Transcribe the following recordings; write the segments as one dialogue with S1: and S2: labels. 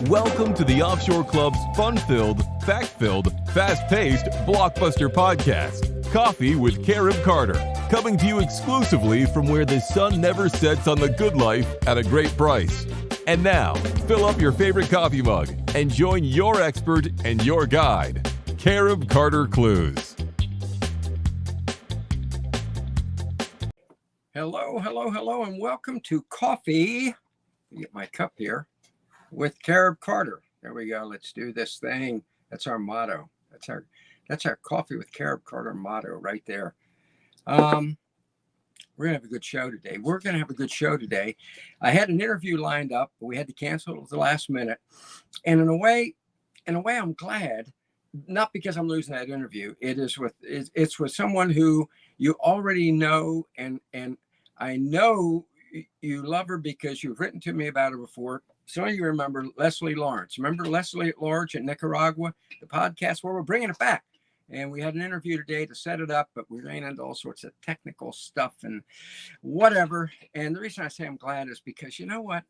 S1: Welcome to the Offshore Club's fun-filled, fact-filled, fast-paced, blockbuster podcast, Coffee with Carib Carter, coming to you exclusively from where the sun never sets on the good life at a great price. And now, fill up your favorite coffee mug and join your expert and your guide, Carib Carter Clues.
S2: Hello, and welcome to Coffee. Let me get my cup here with Carib Carter. There we go. Let's do this thing. That's our motto. That's our Coffee with Carib Carter motto right there. We're gonna have a good show today. I had an interview lined up, but we had to cancel it at the last minute. And in a way, I'm glad. Not because I'm losing that interview. It's with someone who you already know, and I know you love her because you've written to me about her before. Some of you remember Leslie Lawrence. Remember Leslie at Large in Nicaragua, the podcast where we're bringing it back. And we had an interview today to set it up, but we ran into all sorts of technical stuff and whatever. And the reason I say I'm glad is because you know what?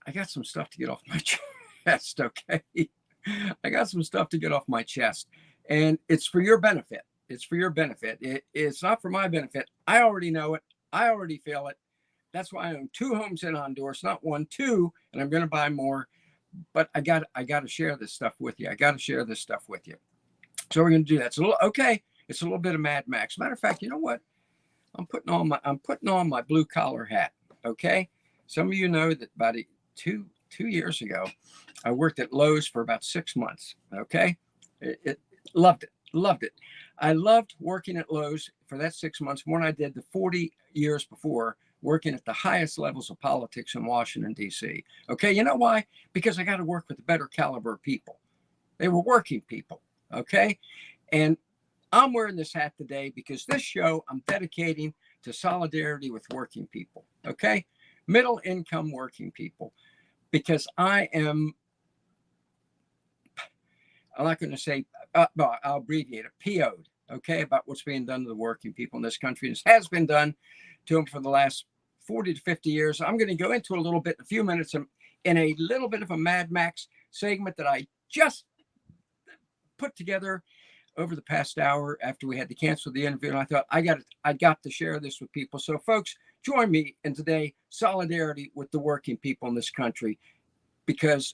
S2: I got some stuff to get off my chest, okay? I got some stuff to get off my chest. And it's for your benefit. It's not for my benefit. I already know it. I already feel it. That's why I own 2 homes in Honduras, not 1, 2, and I'm going to buy more. But I got to share this stuff with you. So we're going to do that. It's a little bit of Mad Max. Matter of fact, you know what? I'm putting on my blue collar hat. Okay. Some of you know that about 2 years ago, I worked at Lowe's for about 6 months. Okay. Loved it. I loved working at Lowe's for that 6 months more than I did the 40 years before working at the highest levels of politics in Washington, D.C. Okay, you know why? Because I got to work with a better caliber of people. They were working people, okay? And I'm wearing this hat today because this show I'm dedicating to solidarity with working people, okay? Middle income working people. Because I'm not going to say, I'll abbreviate it, PO'd, okay, about what's being done to the working people in this country. This has been done to them for the last 40 to 50 years. I'm going to go into a little bit in a few minutes in a little bit of a Mad Max segment that I just put together over the past hour after we had to cancel the interview. And I thought I got to share this with people. So folks, join me in today, solidarity with the working people in this country, because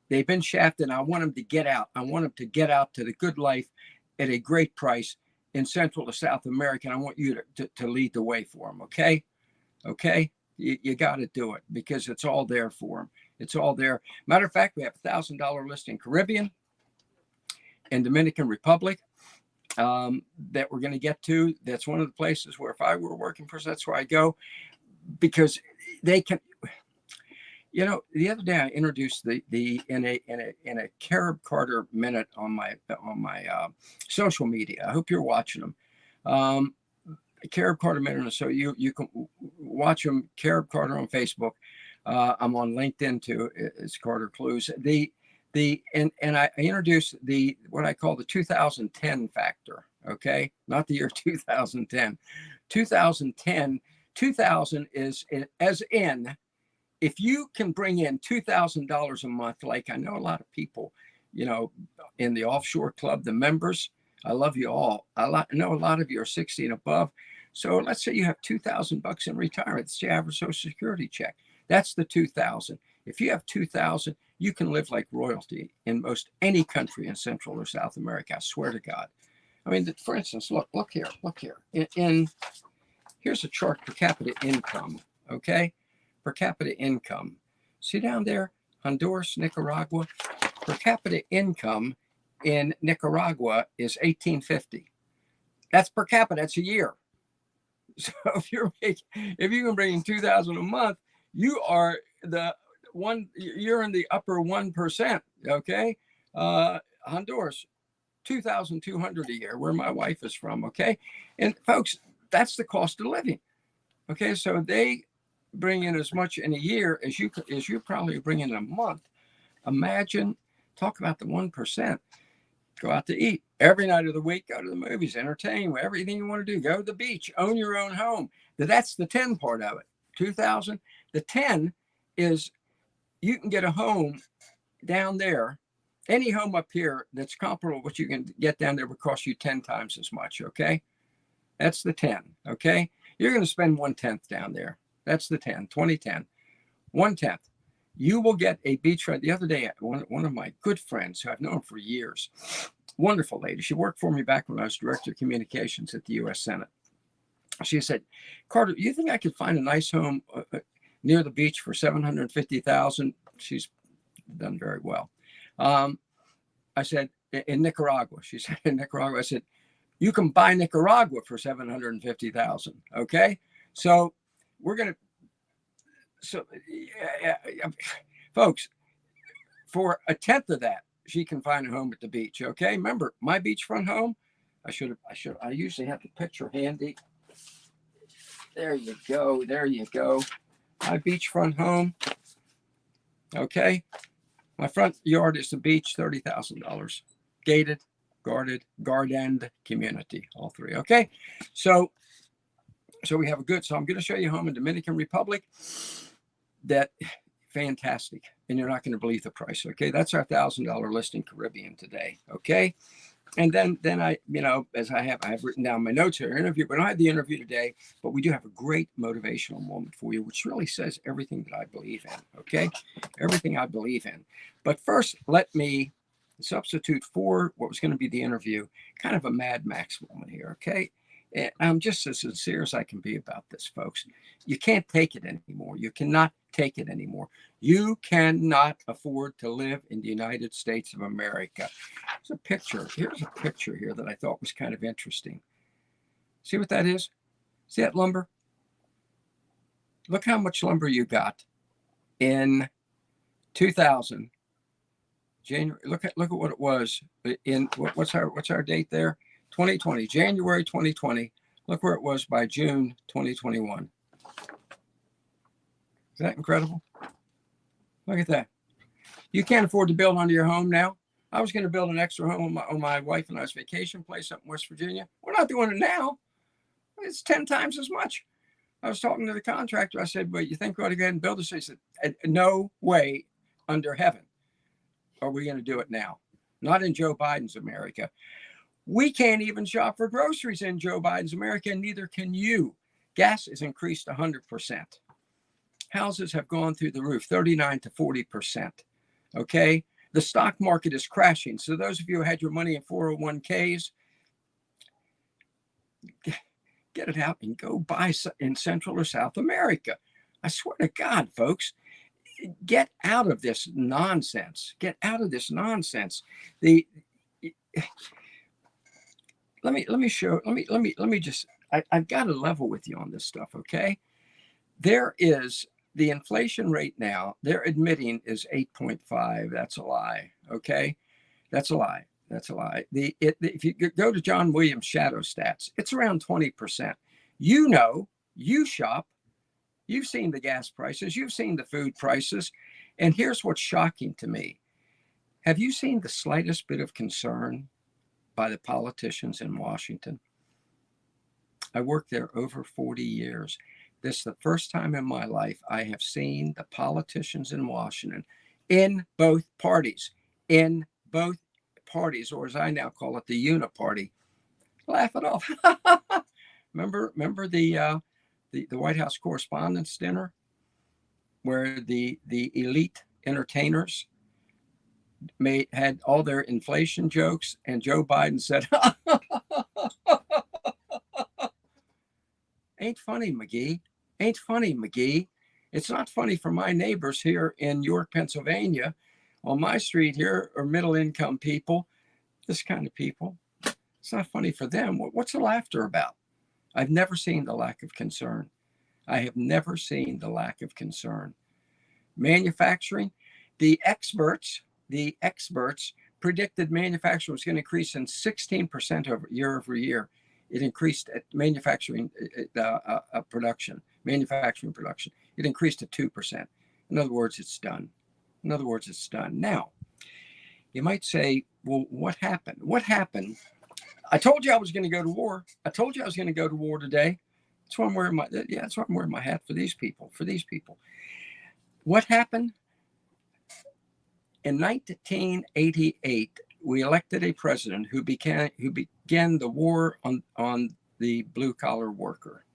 S2: they've been shafted and I want them to get out. I want them to get out to the good life at a great price in Central to South America. And I want you to lead the way for them. Okay. You got to do it because it's all there for them. It's all there. Matter of fact, we have $1,000 list in Caribbean and Dominican Republic that we're going to get to. That's one of the places where if I were a working person, that's where I go, because they can. You know, the other day I introduced in a Carib Carter minute on my social media. I hope you're watching them. Carib Carter minute, so you can watch them. Carib Carter on Facebook. I'm on LinkedIn too. It's Carter Clues. And I introduced what I call the 2010 factor. Okay, not the year 2010. 2010. 2000 is as in. If you can bring in $2,000 a month, like I know a lot of people, you know, in the Offshore Club, the members, I love you all. I know a lot of you are 60 and above. So let's say you have $2,000 in retirement. It's the average Social Security check. That's the 2,000. If you have 2,000, you can live like royalty in most any country in Central or South America. I swear to God. I mean, for instance, look here. Here's a chart per capita income. Okay. Per capita income. See down there, Honduras, Nicaragua. Per capita income in Nicaragua is $1,850. That's per capita. That's a year. So if you can bring in $2,000 a month, you are you're in the upper 1%. Okay, Honduras, $2,200 a year, where my wife is from. Okay, and folks, that's the cost of living. Okay, so they bring in as much in a year as you probably bring in a month. Imagine, talk about the 1%. Go out to eat every night of the week, go to the movies, entertain, everything you want to do, go to the beach, own your own home. That's the 10 part of it. 2,000. The 10 is you can get a home down there. Any home up here that's comparable to what you can get down there would cost you 10 times as much. Okay. That's the 10. Okay. You're going to spend 1/10 down there. That's the 10, 2010, 1/10. You will get a beachfront. The other day, one of my good friends who I've known for years, wonderful lady. She worked for me back when I was director of communications at the U.S. Senate. She said, Carter, you think I could find a nice home near the beach for $750,000? She's done very well. I said, in Nicaragua. She said, in Nicaragua. I said, you can buy Nicaragua for $750,000. Okay. So we're going to, folks, for 1/10 of that, she can find a home at the beach. Okay. Remember my beachfront home? I usually have the picture handy. There you go. There you go. My beachfront home. Okay. My front yard is the beach, $30,000. Gated, guarded, gardened community, all three. Okay. So we have so I'm going to show you a home in Dominican Republic that fantastic. And you're not going to believe the price. Okay. That's our $1,000 listing Caribbean today. Okay. And then I, as I have written down my notes here, interview. We don't have the interview today, but we do have a great motivational moment for you, which really says everything that I believe in. Okay. Everything I believe in. But first, let me substitute for what was going to be the interview, kind of a Mad Max moment here. Okay. And I'm just as sincere as I can be about this, folks. You can't take it anymore. You cannot take it anymore. You cannot afford to live in the United States of America. Here's a picture here that I thought was kind of interesting. See what that is? See that lumber? Look how much lumber you got in 2000. January. Look at what it was in what's our date there? 2020, January 2020. Look where it was by June 2021. Is that incredible? Look at that. You can't afford to build onto your home now. I was going to build an extra home on my wife and I's vacation place up in West Virginia. We're not doing it now. It's 10 times as much. I was talking to the contractor. I said, well, you think we ought to go ahead and build this? He said, no way under heaven are we going to do it now. Not in Joe Biden's America. We can't even shop for groceries in Joe Biden's America, and neither can you. Gas has increased 100%. Houses have gone through the roof, 39 to 40%. Okay. The stock market is crashing. So those of you who had your money in 401ks, get it out and go buy in Central or South America. I swear to God, folks, get out of this nonsense. Get out of this nonsense. Let me just, I've got to level with you on this stuff. Okay. There is the inflation rate now, they're admitting is 8.5. That's a lie. Okay. That's a lie. That's a lie. If you go to John Williams' shadow stats, it's around 20%. You shop, you've seen the gas prices, you've seen the food prices. And here's what's shocking to me. Have you seen the slightest bit of concern by the politicians in Washington? I worked there over 40 years. This is the first time in my life I have seen the politicians in Washington, in both parties, or as I now call it, the uniparty, laugh it off. Remember the White House Correspondents' Dinner, where the elite entertainers had all their inflation jokes, and Joe Biden said, "Ain't funny, McGee. Ain't funny, McGee. It's not funny for my neighbors here in York, Pennsylvania. On my street here are middle-income people, this kind of people. It's not funny for them. What's the laughter about?" I've never seen the lack of concern. I have never seen the lack of concern. Manufacturing, the experts predicted manufacturing was going to increase in 16% year over year. It increased at manufacturing production. It increased to 2%. In other words, it's done. Now, you might say, well, what happened? I told you I was going to go to war. I told you I was going to go to war today. That's why I'm wearing my hat for these people. What happened? In 1988, we elected a president who began the war on the blue-collar worker.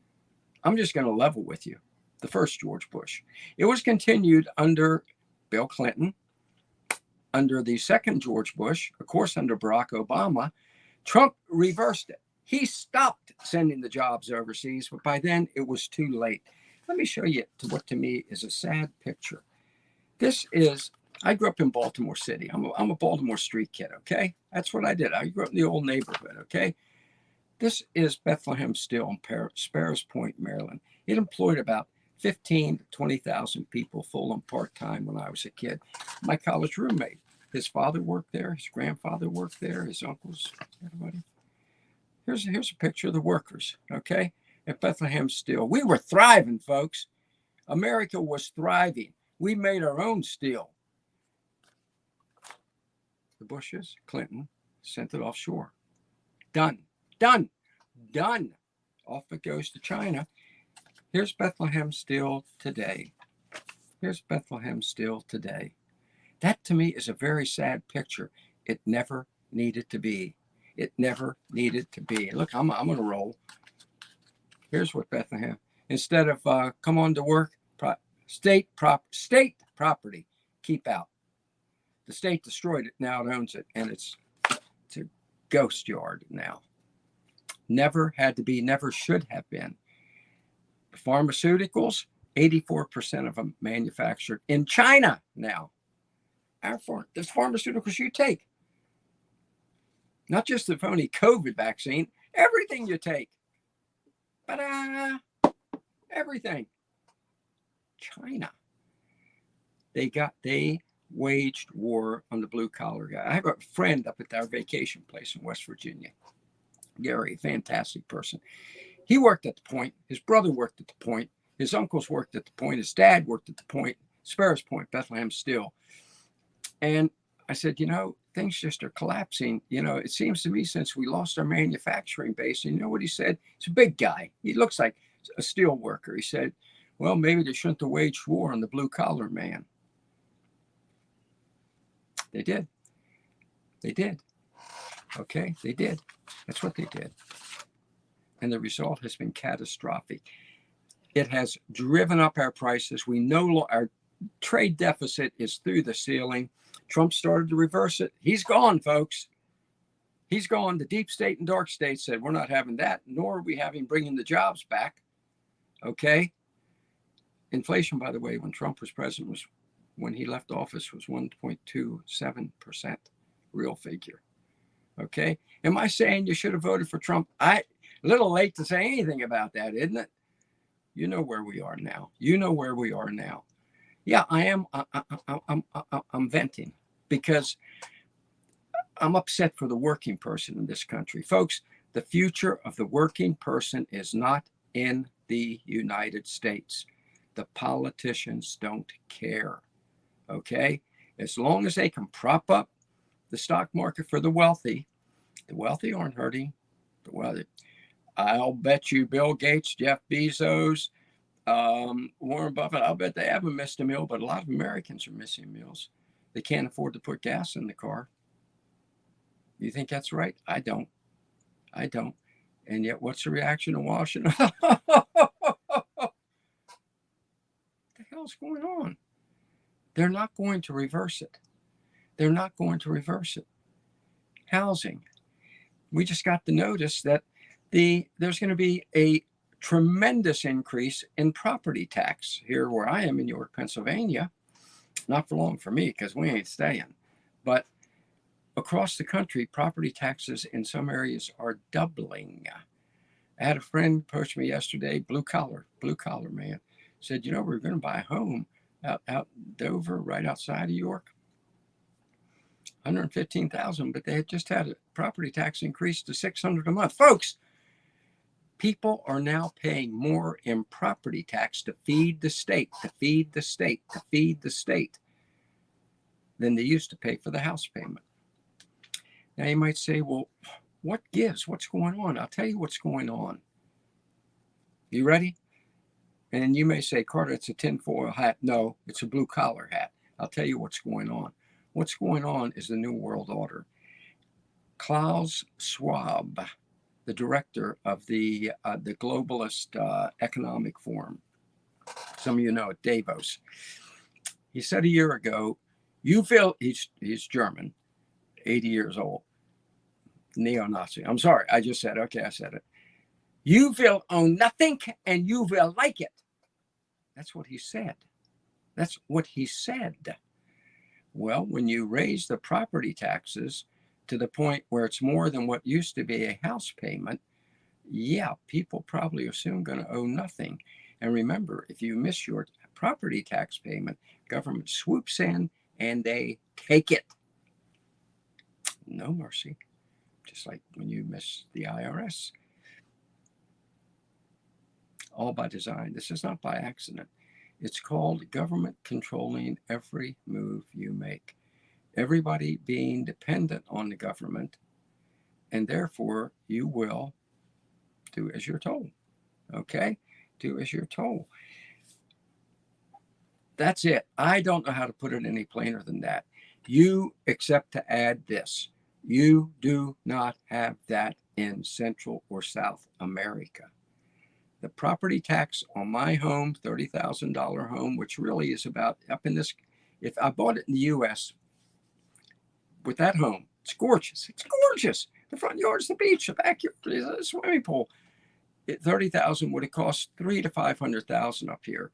S2: I'm just going to level with you. The first George Bush. It was continued under Bill Clinton, under the second George Bush, of course, under Barack Obama. Trump reversed it. He stopped sending the jobs overseas, but by then it was too late. Let me show you what to me is a sad picture. I grew up in Baltimore City. I'm a Baltimore street kid, okay? That's what I did. I grew up in the old neighborhood, okay? This is Bethlehem Steel in Sparrows Point, Maryland. It employed about 15 to 20,000 people full and part-time when I was a kid. My college roommate, his father worked there, his grandfather worked there, his uncles, everybody. Here's a picture of the workers, okay, at Bethlehem Steel. We were thriving, folks. America was thriving. We made our own steel. The Bushes, Clinton, sent it offshore. Done. Off it goes to China. Here's Bethlehem Steel today. That to me is a very sad picture. It never needed to be. Look, I'm going to roll. Here's what Bethlehem, instead of come on to work, state property, keep out. The state destroyed it. Now it owns it, and it's a ghost yard now. Never had to be, never should have been. Pharmaceuticals, 84% of them manufactured in China now. The pharmaceuticals you take, not just the phony COVID vaccine, everything you take. Everything. China. They waged war on the blue collar guy. I have a friend up at our vacation place in West Virginia. Gary, fantastic person. He worked at the point. His brother worked at the point. His uncles worked at the point. His dad worked at the point, Sparrows Point, Bethlehem Steel. And I said, things just are collapsing. It seems to me since we lost our manufacturing base. And you know what he said? He's a big guy. He looks like a steel worker. He said, well, maybe they shouldn't have waged war on the blue collar man. They did. Okay, they did. That's what they did. And the result has been catastrophic. It has driven up our prices. We know our trade deficit is through the ceiling. Trump started to reverse it. He's gone, folks. He's gone. The deep state and dark state said, we're not having that, nor are we having bringing the jobs back. Okay? Inflation, by the way, when Trump was president, when he left office, was 1.27%, real figure. Okay? Am I saying you should have voted for Trump? A little late to say anything about that, isn't it? You know where we are now. Yeah, I am. I'm venting because I'm upset for the working person in this country. Folks, the future of the working person is not in the United States. The politicians don't care. Okay? As long as they can prop up the stock market for the wealthy aren't hurting. The wealthy. I'll bet you Bill Gates, Jeff Bezos, Warren Buffett, I'll bet they haven't missed a meal, but a lot of Americans are missing meals. They can't afford to put gas in the car. You think that's right? I don't. And yet, what's the reaction in Washington? What the hell's going on? They're not going to reverse it. Housing. We just got the notice that there's going to be a tremendous increase in property tax here where I am in York, Pennsylvania. Not for long for me because we ain't staying. But across the country, property taxes in some areas are doubling. I had a friend approach me yesterday, blue collar man, said, we're going to buy a home out Dover, right outside of York. $115,000, but they had just had a property tax increase to $600 a month. Folks, people are now paying more in property tax to feed the state than they used to pay for the house payment. Now you might say, well, what gives? What's going on? I'll tell you what's going on. You ready? And then you may say, Carter, it's a tinfoil hat. No, it's a blue collar hat. I'll tell you what's going on. What's going on is the New World Order. Klaus Schwab, the director of the globalist economic forum, some of you know it, Davos, he said a year ago, you feel, he's German, 80 years old, neo-Nazi. I'm sorry, I just said, okay, I said it. You will own nothing and you will like it. That's what he said. That's what he said. Well, when you raise the property taxes to the point where it's more than what used to be a house payment, yeah, people probably are soon going to owe nothing. And remember, if you miss your property tax payment, government swoops in and they take it. No mercy. Just like when you miss the IRS. All by design. This is not by accident. It's called government controlling every move you make. Everybody being dependent on the government, and therefore you will do as you're told. Okay? Do as you're told. That's it. I don't know how to put it any plainer than that. You accept to add this. You do not have that in Central or South America. The property tax on my home, $30,000 home, which really is about up in this, if I bought it in the U.S. with that home, it's gorgeous. It's gorgeous. The front yard's the beach, the backyard is a swimming pool. $30,000 would have cost $300,000 to $500,000 up here.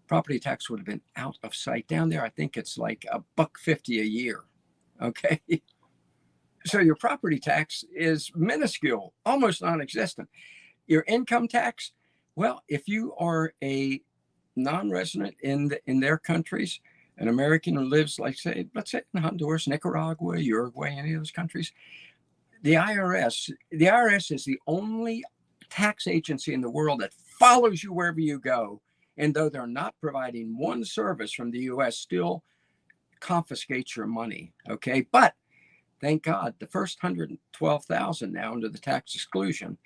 S2: Property tax would have been out of sight. Down there, I think it's like $1.50 a year. Okay. So your property tax is minuscule, almost non-existent. Your income tax, well, if you are a non-resident in their countries, an American who lives, like let's say in Honduras, Nicaragua, Uruguay, any of those countries, the IRS is the only tax agency in the world that follows you wherever you go. And though they're not providing one service from the U.S., still confiscates your money. Okay, but thank God, the first $112,000 now under the tax exclusion,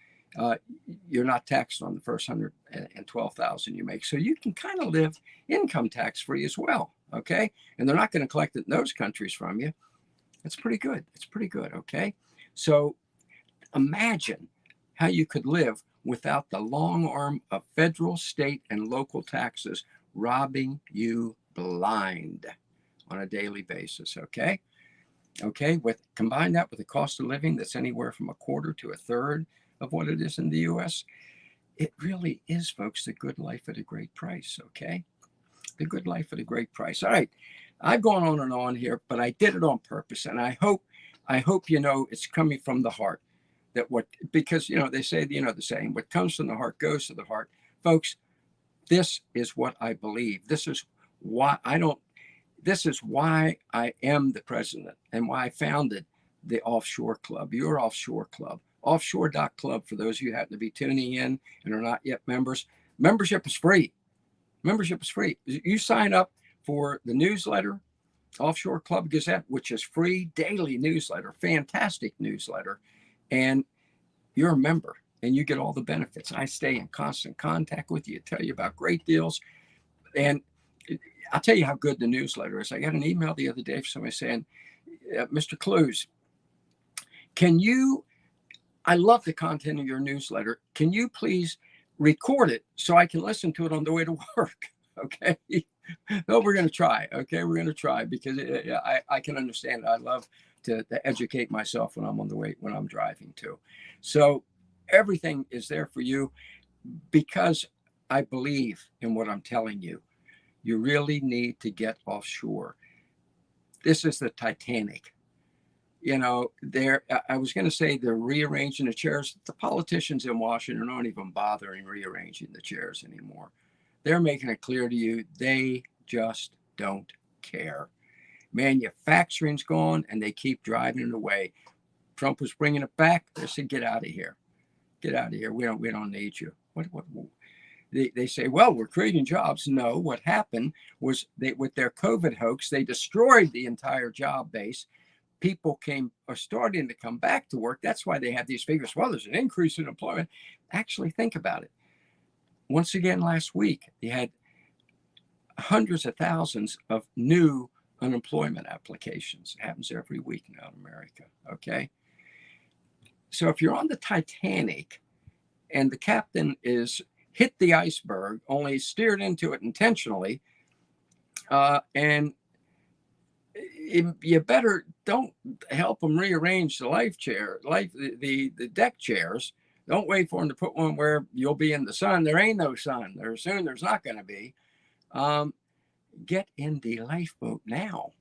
S2: you're not taxed on the first $112,000 you make. So you can kind of live income tax free as well. Okay. And they're not going to collect it in those countries from you. It's pretty good. It's pretty good. Okay. So imagine how you could live without the long arm of federal, state, and local taxes robbing you blind on a daily basis. Okay. Okay. Combine that with the cost of living that's anywhere from a quarter to a third of what it is in the U.S. It really is, folks, the good life at a great price. Okay. The good life at a great price. All right. I've gone on and on here, but I did it on purpose. And I hope it's coming from the heart because they say, the saying, what comes from the heart goes to the heart. Folks, this is what I believe. This is why I am the president and why I founded the Offshore Club, your Offshore Club. Offshore.club for those of you who happen to be tuning in and are not yet members. Membership is free. Membership is free. You sign up for the newsletter, Offshore Club Gazette, which is free daily newsletter, fantastic newsletter, and you're a member and you get all the benefits. I stay in constant contact with you, tell you about great deals, and I'll tell you how good the newsletter is. I got an email the other day from somebody saying, Mr. Clues, I love the content of your newsletter. Can you please record it so I can listen to it on the way to work? Okay. No, we're going to try. Okay. We're going to try because I can understand. I love to educate myself when I'm on the way, when I'm driving too. So everything is there for you because I believe in what I'm telling you. You really need to get offshore. This is the Titanic. I was going to say they're rearranging the chairs. The politicians in Washington aren't even bothering rearranging the chairs anymore. They're making it clear to you they just don't care. Manufacturing's gone, and they keep driving it away. Trump was bringing it back. They said, "Get out of here, get out of here. We don't need you." What? They say, well, we're creating jobs. No, what happened was with their COVID hoax, they destroyed the entire job base. People are starting to come back to work. That's why they have these figures. Well, there's an increase in employment. Actually, think about it. Once again, last week, they had hundreds of thousands of new unemployment applications. It happens every week now in America, okay? So if you're on the Titanic and the captain is hit the iceberg, only steered into it intentionally, and you better don't help them rearrange the deck chairs. Don't wait for them to put one where you'll be in the sun. There ain't no sun. There's not going to be. Get in the lifeboat now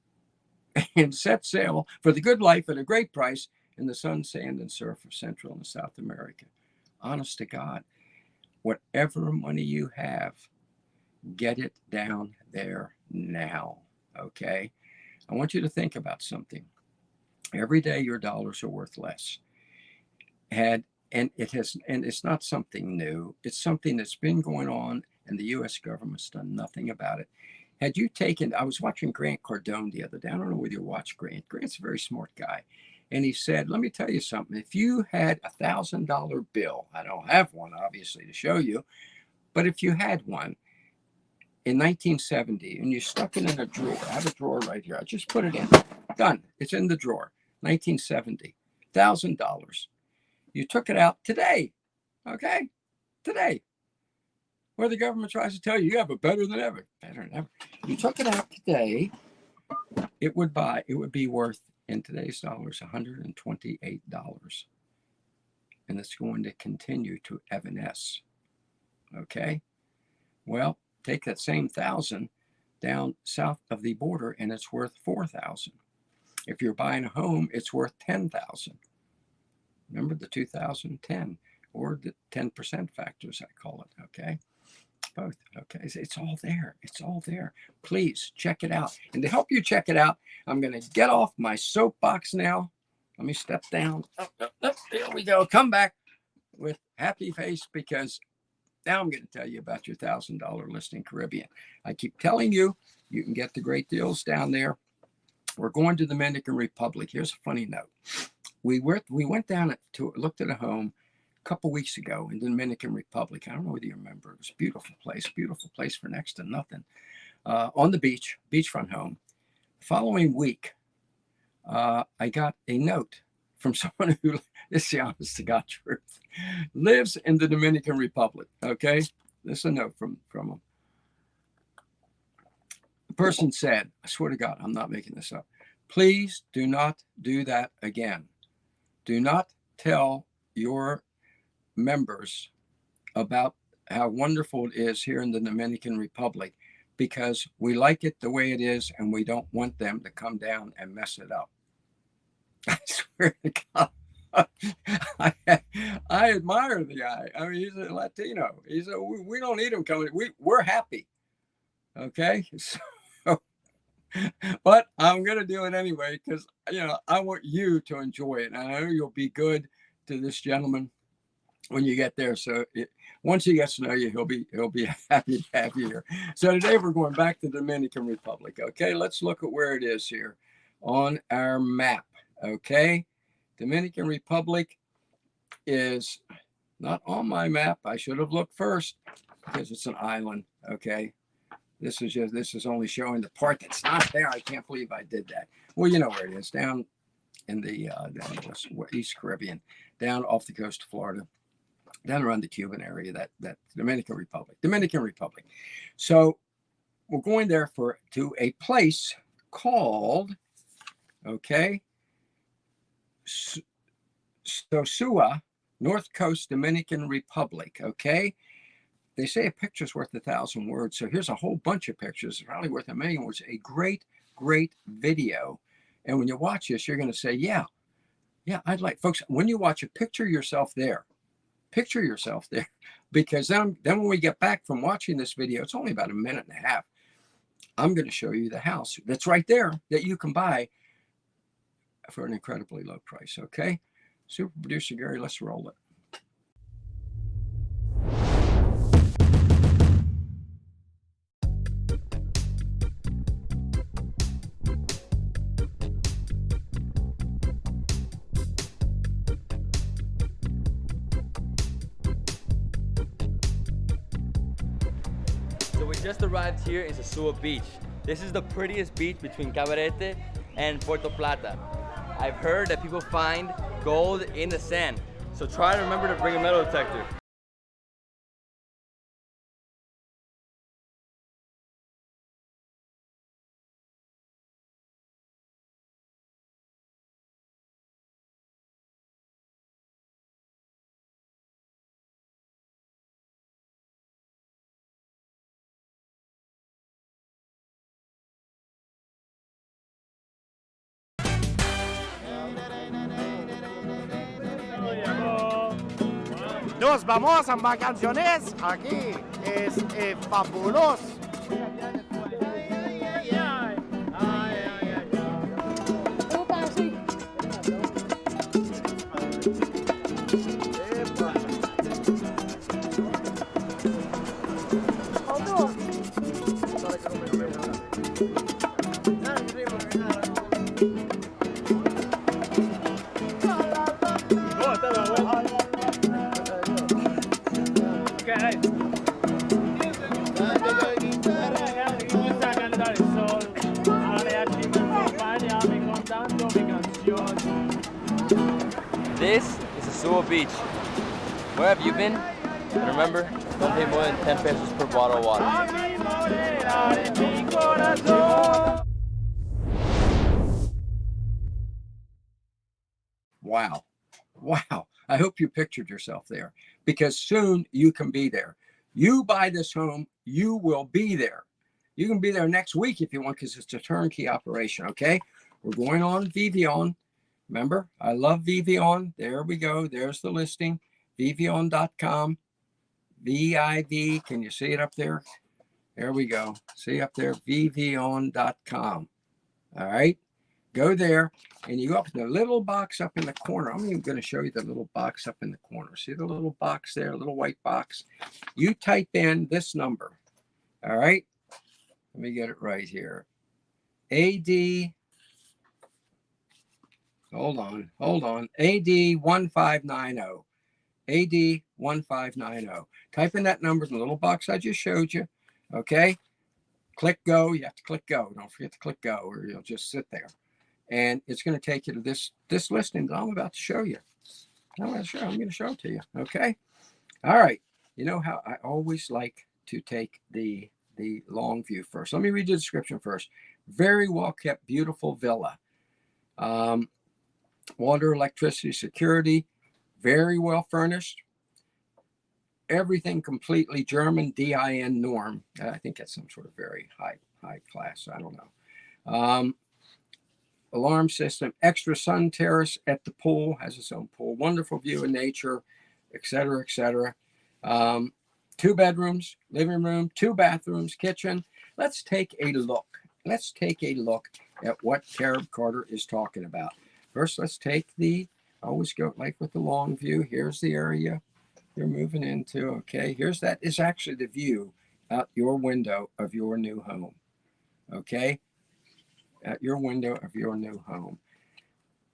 S2: and set sail for the good life at a great price in the sun, sand, and surf of Central and South America. Honest to God, whatever money you have, get it down there now, okay? I want you to think about something. Every day your dollars are worth less. And it's not something new. It's something that's been going on, and the U.S. government's done nothing about it. Had you taken, I was watching Grant Cardone the other day. I don't know whether you watch Grant. Grant's a very smart guy. And he said, let me tell you something. If you had $1,000 bill, I don't have one, obviously, to show you, but if you had one in 1970 and you stuck it in a drawer, I have a drawer right here. I just put it in. Done. It's in the drawer. 1970. $1,000. You took it out today. Okay? Today. Where the government tries to tell you, you have it better than ever. Better than ever. You took it out today, it would be worth, in today's dollars, $128. And it's going to continue to evanesce. Okay? Well, take that same 1,000 down south of the border and it's worth 4,000. If you're buying a home, it's worth 10,000. Remember the 2010 or the 10% factors, I call it, okay? Both, okay? It's all there. It's all there. Please check it out. And to help you check it out, I'm going to get off my soapbox now. Let me step down. There we go. Come back with happy face because now I'm going to tell you about your $1,000 listing Caribbean. I keep telling you, you can get the great deals down there. We're going to the Dominican Republic. Here's a funny note. We went down to looked at a home a couple weeks ago in the Dominican Republic. I don't know whether you remember. It was a beautiful place for next to nothing. On the beach, beachfront home. The following week, I got a note from someone who, this is the honest to God truth, lives in the Dominican Republic. Okay, this is a note from him. The person said, I swear to God, I'm not making this up. Please do not do that again. Do not tell your members about how wonderful it is here in the Dominican Republic because we like it the way it is and we don't want them to come down and mess it up. I swear to God. I admire the guy. I mean, he's a Latino. We don't need him coming. We're happy. Okay. So, but I'm going to do it anyway because, I want you to enjoy it. And I know you'll be good to this gentleman when you get there. So once he gets to know you, he'll be happy to have you here. So today we're going back to the Dominican Republic. Okay. Let's look at where it is here on our map. Okay. Dominican Republic is not on my map. I should have looked first because it's an island. Okay. This is only showing the part that's not there. I can't believe I did that. Well, you know where it is, down in the East Caribbean, down off the coast of Florida, down around the Cuban area, that Dominican Republic. So we're going there to a place called, okay, Sosua, North Coast Dominican Republic, okay? They say a picture's worth 1,000 words, so here's a whole bunch of pictures. It's probably worth 1,000,000 words. A great, great video. And when you watch this, you're going to say, yeah, I'd like, folks, when you watch it, picture yourself there, because then when we get back from watching this video, it's only about a minute and a half. I'm going to show you the house that's right there that you can buy for an incredibly low price. Okay. Super producer Gary, let's roll it.
S3: So we just arrived here in Sosua Beach. This is the prettiest beach between Cabarete and Puerto Plata. I've heard that people find gold in the sand, so try to remember to bring a metal detector.
S4: Nos vamos a vacaciones. Aquí es fabuloso.
S3: This is Sosua Beach. Where have you been? And remember, don't pay more than 10 pesos per bottle of water.
S2: Wow. Wow. I hope you pictured yourself there, because soon you can be there. You buy this home, you will be there. You can be there next week if you want, because it's a turnkey operation. Okay. We're going on Vivian. Remember, I love Vivian. There we go. There's the listing. Vivian.com. VIV. Can you see it up there? There we go. See up there? Vivian.com. All right. Go there and you go up to the little box up in the corner. I'm even going to show you the little box up in the corner. See the little box there, little white box? You type in this number. All right. Let me get it right here. AD. Hold on. AD 1590. AD 1590. Type in that number in the little box I just showed you. Okay. Click go. You have to click go. Don't forget to click go or you'll just sit there. And it's going to take you to this listing that I'm about to show you. I'm going to show it to you. Okay. All right. You know how I always like to take the long view first. Let me read the description first. Very well kept, beautiful villa. Water, electricity, security, very well furnished. Everything completely German, DIN norm. I think that's some sort of very high class. I don't know. Alarm system, extra sun terrace at the pool, has its own pool, wonderful view of nature, etc., etc. 2 bedrooms, living room, 2 bathrooms, kitchen. Let's take a look. Let's take a look at what Carib Carter is talking about. First, let's take I always go like with the long view. Here's the area you're moving into. Okay, here's that is actually the view out your window of your new home. Okay. At your window of your new home.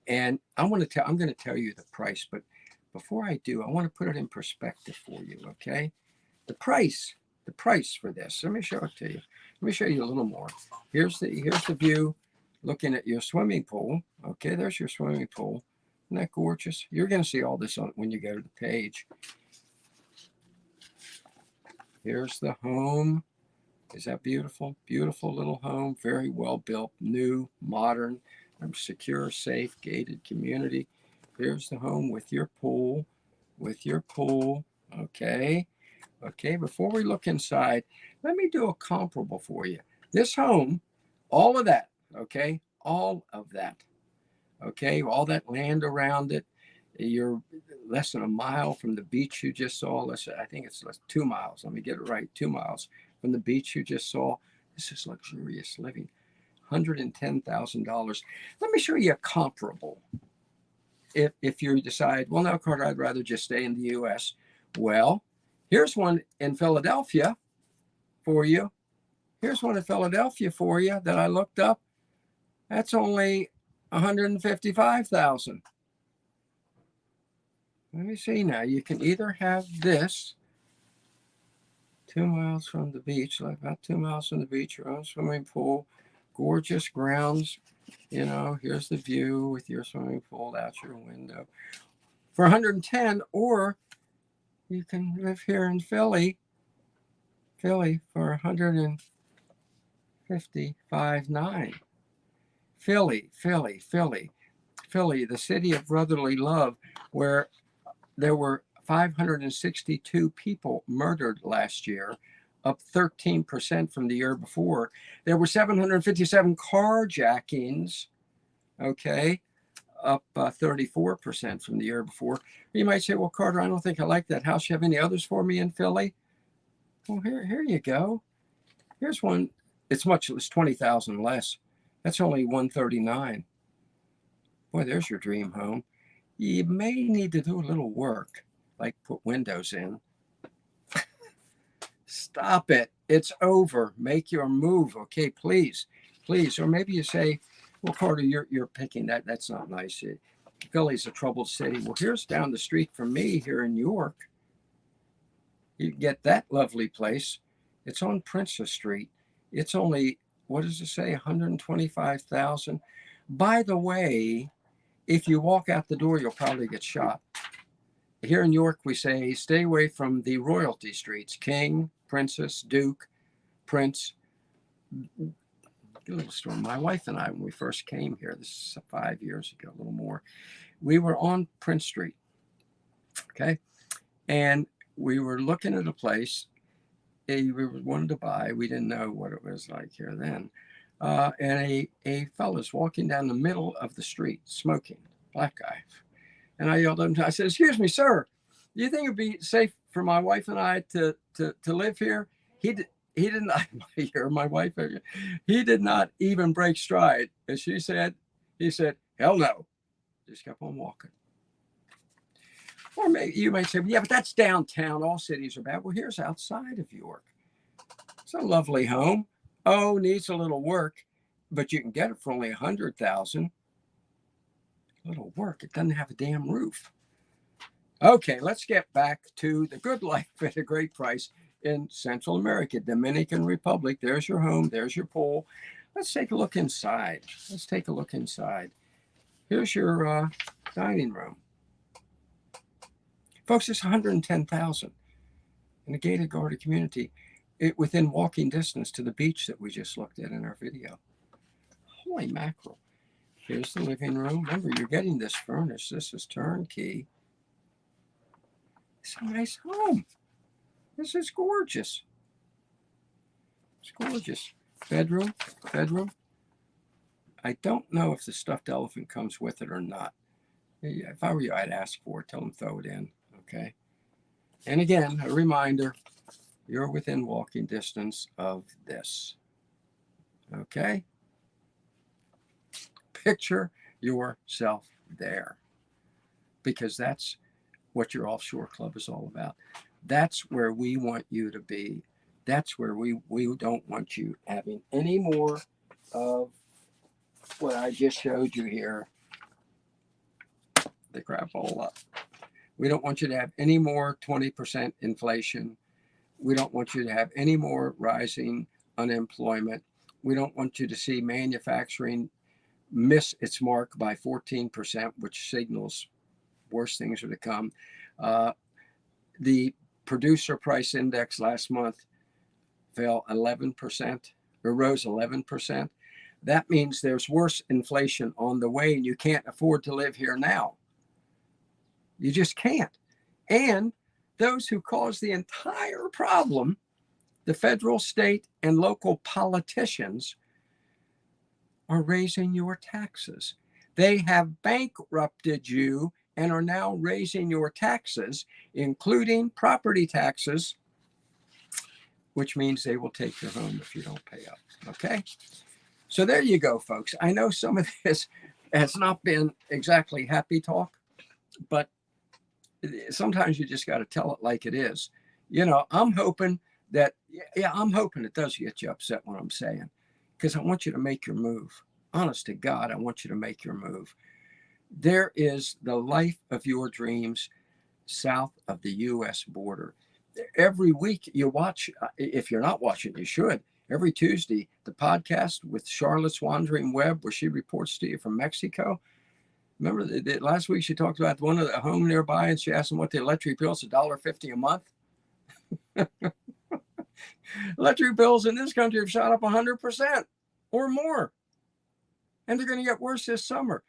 S2: And I'm going to tell you the price, but before I do, I want to put it in perspective for you. Okay. The price for this. Let me show it to you. Let me show you a little more. Here's the view looking at your swimming pool. Okay. There's your swimming pool. Isn't that gorgeous? You're going to see all this when you go to the page. Here's the home. Is that beautiful? Beautiful little home, very well built, new, modern, secure, safe, gated community. Here's the home with your pool, Okay. Okay, before we look inside, let me do a comparable for you. This home, all of that, okay, all of that, okay, all that land around it. You're less than a mile from the beach you just saw. I think it's 2 miles. Let me get it right, 2 miles. From the beach you just saw. This is luxurious living. $110,000. Let me show you a comparable. If you decide, well, no, Carter, I'd rather just stay in the U.S. Well, here's one in Philadelphia for you. Here's one in Philadelphia for you that I looked up. That's only $155,000. Let me see now. You can either have this 2 miles from the beach, like about 2 miles from the beach, your own swimming pool, gorgeous grounds. You know, here's the view with your swimming pool out your window. For 110, or you can live here in Philly for 155.9. Philly, the city of brotherly love, where there were 562 people murdered last year, up 13% from the year before. There were 757 carjackings, okay, up 34% from the year before. You might say, well, Carter, I don't think I like that house. You have any others for me in Philly? Well, here you go. Here's one. It's 20,000 less. That's only 139. Boy, there's your dream home. You may need to do a little work, like put windows in. Stop it. It's over. Make your move, okay? Please. Or maybe you say, well, Carter, you're picking that. That's not nice. Philly's a troubled city. Well, here's down the street from me here in York. You get that lovely place. It's on Princess Street. It's only, what does it say, 125,000. By the way, if you walk out the door, you'll probably get shot. Here in York, we say, stay away from the royalty streets. King, Princess, Duke, Prince. A little story. My wife and I, when we first came here, this is 5 years ago, a little more, we were on Prince Street, okay? And we were looking at a place we wanted to buy. We didn't know what it was like here then. And a fella's walking down the middle of the street, smoking, black guy. And I yelled at him, I said, excuse me, sir, do you think it'd be safe for my wife and I to live here? He did not, my wife, he did not even break stride. And he said, hell no. Just kept on walking. Or maybe you might say, yeah, but that's downtown. All cities are bad. Well, here's outside of York. It's a lovely home. Oh, needs a little work, but you can get it for only 100,000. Little work. It doesn't have a damn roof. Okay, let's get back to the good life at a great price in Central America, Dominican Republic. There's your home. There's your pool. Let's take a look inside. Here's your dining room. Folks, it's 110,000 in a gated guarded community, within walking distance to the beach that we just looked at in our video. Holy mackerel. Here's the living room. Remember, you're getting this furnished. This is turnkey. It's a nice home. This is gorgeous. It's gorgeous. Bedroom. I don't know if the stuffed elephant comes with it or not. If I were you, I'd ask for it. Tell them throw it in. Okay. And again, a reminder, you're within walking distance of this. Okay. Picture yourself there, because that's what your Offshore Club is all about. That's where we want you to be. That's where we don't want you having any more of what I just showed you here. The crapola. We don't want you to have any more 20% inflation. We don't want you to have any more rising unemployment. We don't want you to see manufacturing miss its mark by 14%, which signals worse things are to come. The producer price index last month fell 11%, or rose 11%. That means there's worse inflation on the way, and you can't afford to live here now. You just can't. And those who cause the entire problem, the federal, state, and local politicians, are raising your taxes. They have bankrupted you and are now raising your taxes, including property taxes, which means they will take your home if you don't pay up. Okay? So there you go, folks. I know some of this has not been exactly happy talk, but sometimes you just got to tell it like it is. You know, I'm hoping it does get you upset what I'm saying, because I want you to make your move. Honest to God, I want you to make your move. There is the life of your dreams south of the U.S. border. every week you watch, if you're not watching, you should. Every Tuesday, the podcast with Charlotte's Wandering Web, where she reports to you from Mexico. Remember that last week she talked about one of the home nearby, and she asked them what the electric bill is, $1.50 a month. Electric bills in this country have shot up 100% or more, and they're going to get worse this summer.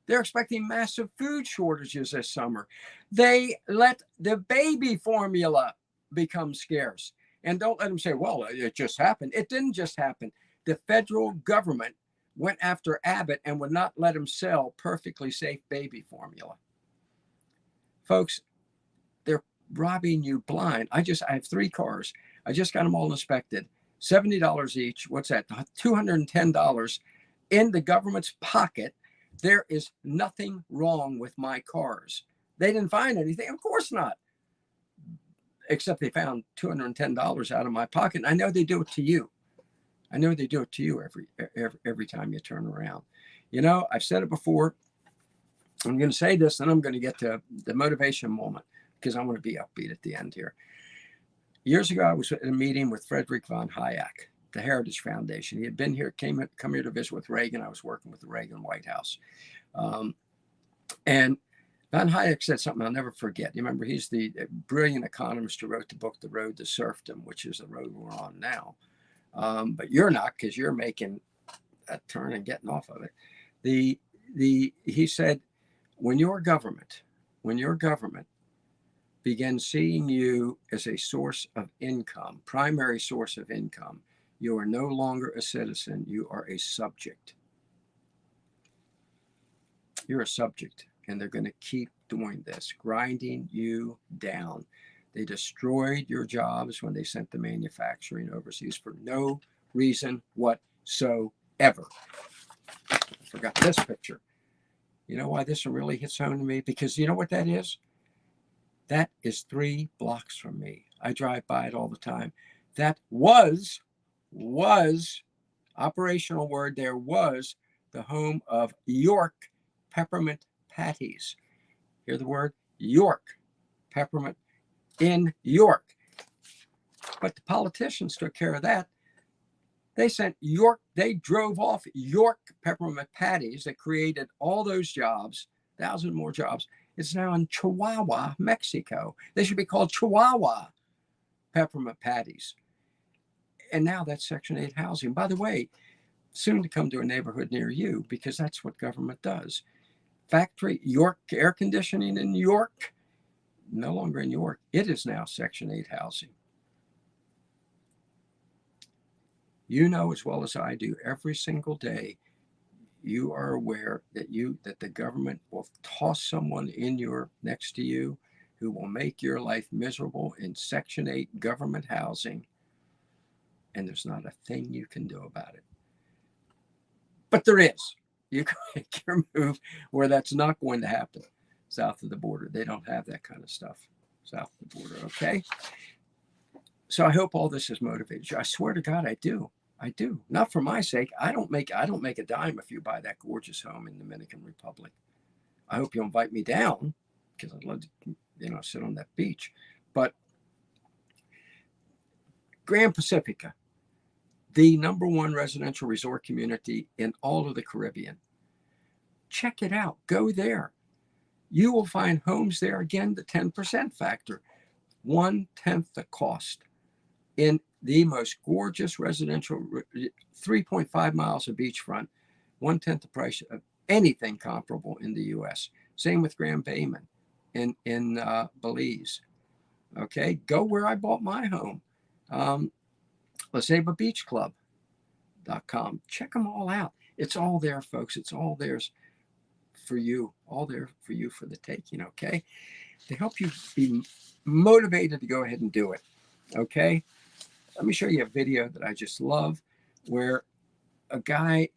S2: They're expecting massive food shortages this summer. They let the baby formula become scarce. And don't let them say, well, it just happened. It didn't just happen. The federal government went after Abbott and would not let him sell perfectly safe baby formula. Folks, they're robbing you blind. I have 3 cars. I just got them all inspected. $70 each. What's that? $210 in the government's pocket. There is nothing wrong with my cars. They didn't find anything. Of course not. Except they found $210 out of my pocket. And I know they do it to you. I know they do it to you every time you turn around. You know, I've said it before. I'm going to say this, and I'm going to get to the motivation moment because I want to be upbeat at the end here. Years ago, I was at a meeting with Frederick von Hayek, the Heritage Foundation. He had been here, come here to visit with Reagan. I was working with the Reagan White House. And Von Hayek said something I'll never forget. You remember, he's the brilliant economist who wrote the book, The Road to Serfdom, which is the road we're on now. But you're not, because you're making a turn and getting off of it. He said, when your government begins seeing you as a source of income, primary source of income, you are no longer a citizen, you are a subject. You're a subject, and they're going to keep doing this, grinding you down. They destroyed your jobs when they sent the manufacturing overseas for no reason whatsoever. I forgot this picture. You know why this one really hits home to me? Because you know what that is? That is 3 blocks from me. I drive by it all the time. That was operational word there, was the home of York peppermint patties. Hear the word? York peppermint in York. But the politicians took care of that. They sent York, they drove off York peppermint patties that created all those jobs, 1,000 more jobs. It's now in Chihuahua, Mexico. They should be called Chihuahua peppermint patties. And now that's Section 8 housing. By the way, soon to come to a neighborhood near you, because that's what government does. Factory, York air conditioning in York, no longer in York. It is now Section 8 housing. You know as well as I do, every single day, you are aware that the government will toss someone next to you who will make your life miserable in Section 8 government housing, and there's not a thing you can do about it. But there is. You can make your move where that's not going to happen south of the border. They don't have that kind of stuff south of the border, okay? So I hope all this has motivated you. I swear to God, I do. I do. Not for my sake. I don't make a dime if you buy that gorgeous home in the Dominican Republic. I hope you'll invite me down, because I'd love to, sit on that beach. But Grand Pacifica, the #1 residential resort community in all of the Caribbean. Check it out. Go there. You will find homes there, again, the 10% factor, 1/10 the cost, in the most gorgeous residential, 3.5 miles of beachfront, 1/10 the price of anything comparable in the U.S. Same with Grand Bayman in Belize. Okay, go where I bought my home. LaCeibaBeachClub.com. Check them all out. It's all there, folks. It's all theirs for you. All there for you for the taking, okay? To help you be motivated to go ahead and do it, okay? Let me show you a video that I just love, where a guy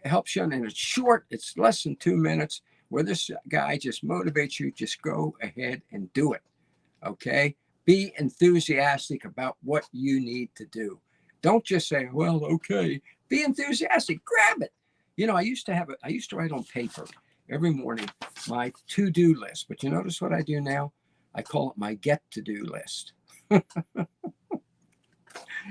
S2: helps you, and it's short. It's less than 2 minutes, where this guy just motivates you. Just go ahead and do it, okay? Be enthusiastic about what you need to do. Don't just say, well, okay. Be enthusiastic. Grab it. I used to write on paper every morning my to-do list. But you notice what I do now? I call it my get-to-do list.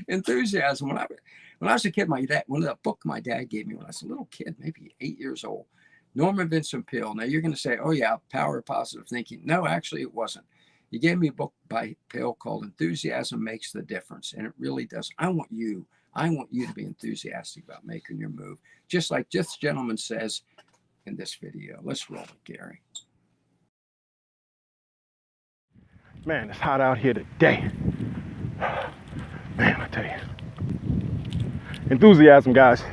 S2: Enthusiasm. When I was a kid, my dad, one of the book my dad gave me when I was a little kid, maybe 8 years old, Norman Vincent Peale. Now you're going to say, oh yeah, Power of Positive Thinking. No, actually it wasn't. He gave me a book by Peale called Enthusiasm Makes the Difference. And it really does. I want you to be enthusiastic about making your move. Just like this gentleman says in this video. Let's roll it, Gary.
S5: Man, it's hot out here today. Man, I tell you. Enthusiasm, guys.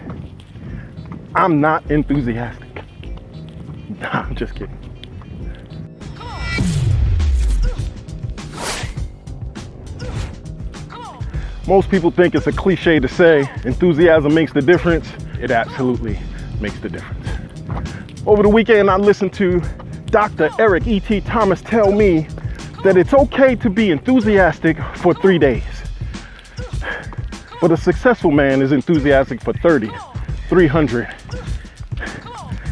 S5: I'm not enthusiastic. Nah, I'm just kidding. Most people think it's a cliche to say enthusiasm makes the difference. It absolutely makes the difference. Over the weekend, I listened to Dr. Eric E.T. Thomas tell me that it's okay to be enthusiastic for 3 days. But a successful man is enthusiastic for 30, 300,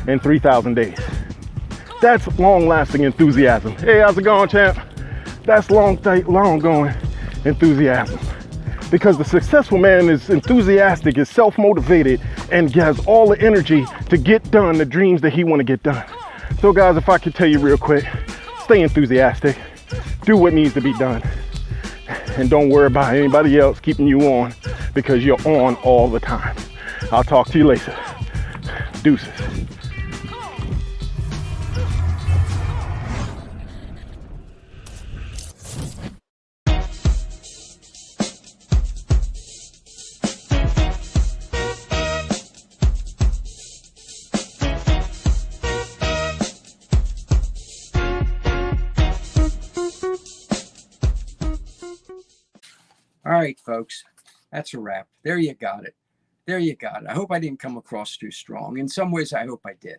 S5: and 3,000 days. That's long-lasting enthusiasm. Hey, how's it going, champ? That's long-going enthusiasm. Because the successful man is enthusiastic, is self-motivated, and has all the energy to get done the dreams that he want to get done. So guys, if I could tell you real quick, stay enthusiastic, do what needs to be done, and don't worry about anybody else keeping you on, because you're on all the time. I'll talk to you later. Deuces.
S2: All right, folks, that's a wrap. There you got it. There you got it. I hope I didn't come across too strong. In some ways, I hope I did,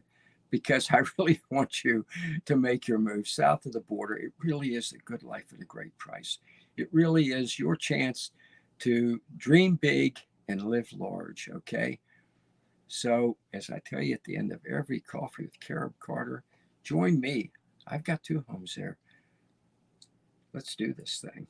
S2: because I really want you to make your move south of the border. It really is a good life at a great price. It really is your chance to dream big and live large, okay? So, as I tell you at the end of every Coffee with Carib Carter, join me. I've got 2 homes there. Let's do this thing.